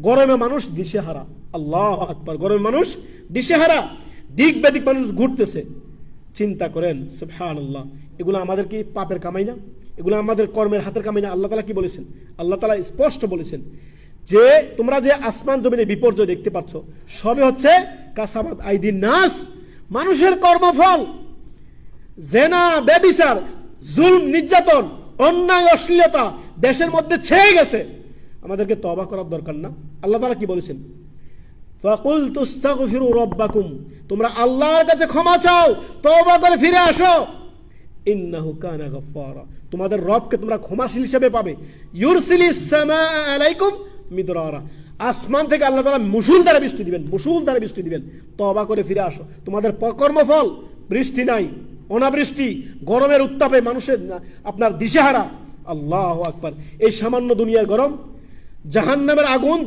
গরমে মানুষ দিশেহারা। আল্লাহু আকবার, গরমে মানুষ দিশেহারা, দিক বেদিক মানুষ ঘুরতেছে। চিন্তা করেন, সুবহানাল্লাহ, এগুলো আমাদের কি পাপের কামাই না? এগুলো আমাদের কর্মের হাতের কামাই না? আল্লাহ তাআলা কি বলেছেন? আল্লাহ তাআলা স্পষ্ট বলেছেন যে তোমরা যে আসমান জমিনে বিপর্যয় দেখতে পাচ্ছ সবই হচ্ছে কাসাবাত আইদিন নাস, মানুষের কর্মফল। জেনা, ব্যভিচার, জুলম, নির্যাতন, অন্যায়, অশ্লীলতা দেশের মধ্যে ছেয়ে গেছে। আমাদেরকে তওবা করার দরকার না? আল্লাহ তাআলা কি বলেছেন? ফাকুল তুস্তাগফিরু রাব্বাকুম, তোমরা আল্লাহর কাছে ক্ষমা চাও, তওবা করে ফিরে আসো। ইন্নাহু কানা গাফফারা, তোমাদের রবকে তোমরা ক্ষমাশীল হিসেবে পাবে। ইউরসিলিস সামা আলাইকুম মিদরারা, আসমান থেকে আল্লাহ তাআলা মুষলধারে বৃষ্টি দিবেন, মুষলধারে বৃষ্টি দিবেন। তওবা করে ফিরে আসো। তোমাদের কর্মফল বৃষ্টি নাই, অনাবৃষ্টি, গরমের উত্তাপে মানুষের আপনার দিশেহারা। আল্লাহু আকবার, এই সামান্য দুনিয়ার গরম, জাহান্নামের আগুন